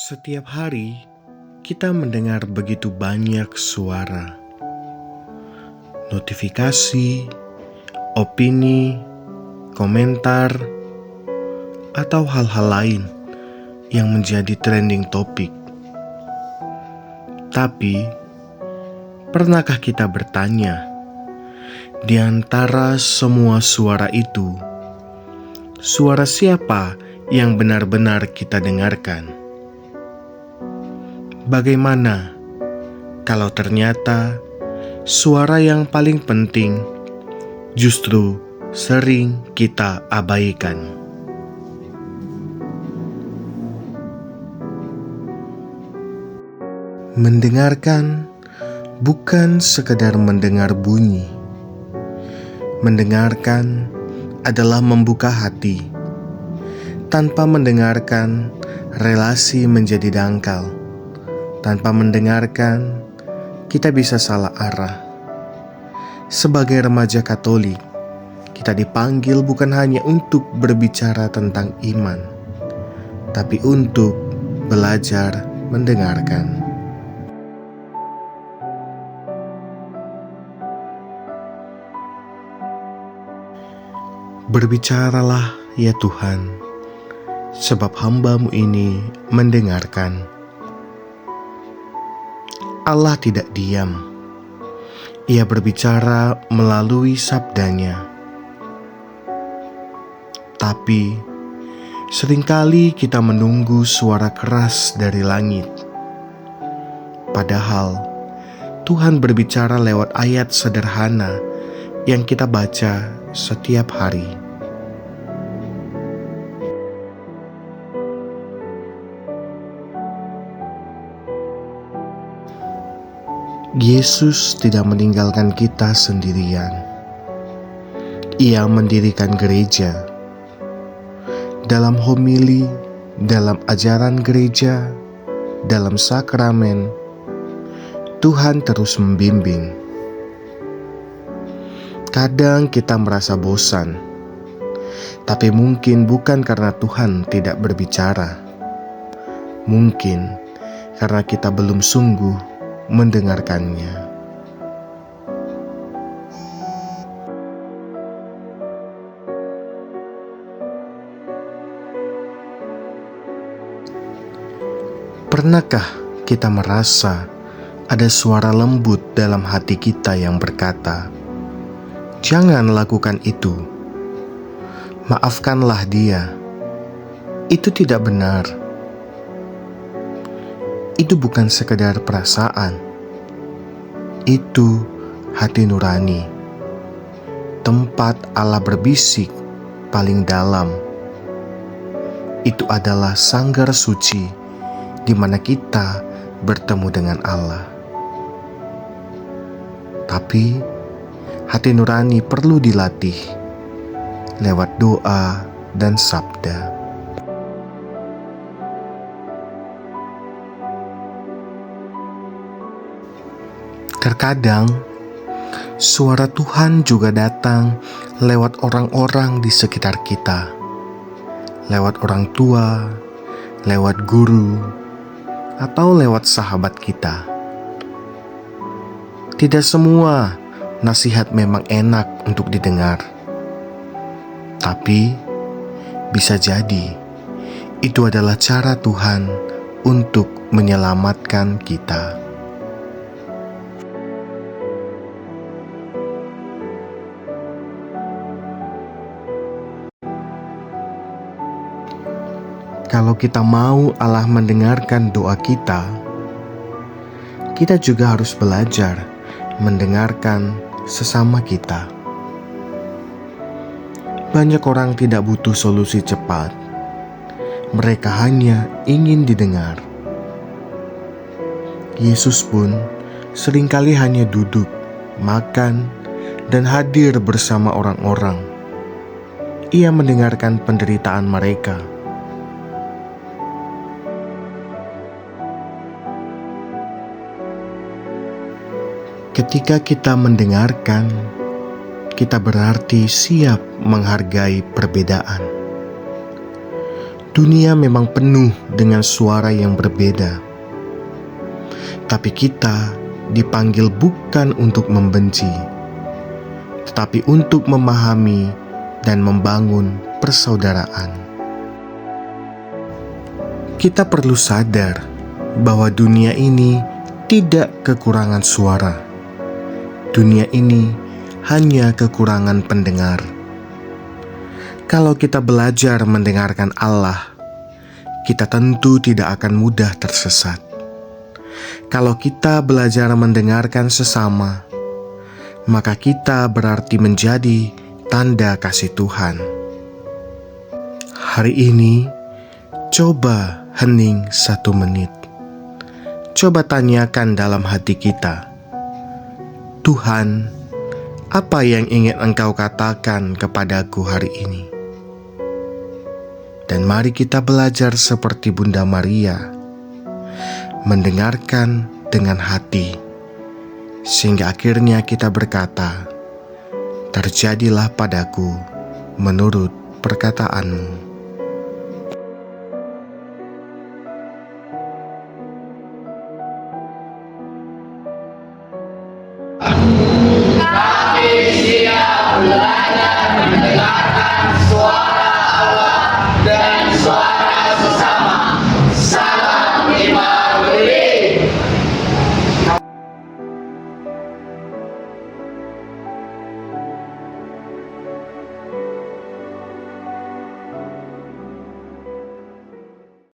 Setiap hari, kita mendengar begitu banyak suara, notifikasi, opini, komentar, atau hal-hal lain yang menjadi trending topik. Tapi, pernahkah kita bertanya, di antara semua suara itu, suara siapa yang benar-benar kita dengarkan? Bagaimana kalau ternyata suara yang paling penting justru sering kita abaikan? Mendengarkan bukan sekedar mendengar bunyi. Mendengarkan adalah membuka hati. Tanpa mendengarkan, relasi menjadi dangkal. Tanpa mendengarkan, kita bisa salah arah. Sebagai remaja Katolik, kita dipanggil bukan hanya untuk berbicara tentang iman, tapi untuk belajar mendengarkan. Berbicaralah ya Tuhan, sebab hamba-Mu ini mendengarkan. Allah tidak diam. Ia berbicara melalui sabdanya. Tapi, seringkali kita menunggu suara keras dari langit. Padahal, Tuhan berbicara lewat ayat sederhana yang kita baca setiap hari. Yesus tidak meninggalkan kita sendirian. Ia mendirikan gereja. Dalam homili, dalam ajaran gereja, dalam sakramen, Tuhan terus membimbing. Kadang kita merasa bosan, tapi mungkin bukan karena Tuhan tidak berbicara. Mungkin karena kita belum sungguh mendengarkannya. Pernahkah kita merasa ada suara lembut dalam hati kita yang berkata, "Jangan lakukan itu. Maafkanlah dia. Itu tidak benar." Itu bukan sekedar perasaan. Itu hati nurani. Tempat Allah berbisik paling dalam. Itu adalah sanggar suci di mana kita bertemu dengan Allah. Tapi hati nurani perlu dilatih lewat doa dan sabda. Terkadang, suara Tuhan juga datang lewat orang-orang di sekitar kita, lewat orang tua, lewat guru, atau lewat sahabat kita. Tidak semua nasihat memang enak untuk didengar, tapi bisa jadi itu adalah cara Tuhan untuk menyelamatkan kita. Kalau kita mau Allah mendengarkan doa kita juga harus belajar mendengarkan sesama kita. Banyak orang tidak butuh solusi cepat. Mereka hanya ingin didengar. Yesus pun seringkali hanya duduk, makan, dan hadir bersama orang-orang. Ia mendengarkan penderitaan mereka. Ketika kita mendengarkan, kita berarti siap menghargai perbedaan. Dunia memang penuh dengan suara yang berbeda, tapi kita dipanggil bukan untuk membenci, tetapi untuk memahami dan membangun persaudaraan. Kita perlu sadar bahwa dunia ini tidak kekurangan suara. Dunia ini hanya kekurangan pendengar. Kalau kita belajar mendengarkan Allah, kita tentu tidak akan mudah tersesat. Kalau kita belajar mendengarkan sesama, maka kita berarti menjadi tanda kasih Tuhan. Hari ini, coba hening 1 menit. Coba tanyakan dalam hati kita, Tuhan, apa yang ingin Engkau katakan kepadaku hari ini? Dan mari kita belajar seperti Bunda Maria, mendengarkan dengan hati, sehingga akhirnya kita berkata, terjadilah padaku menurut perkataanmu.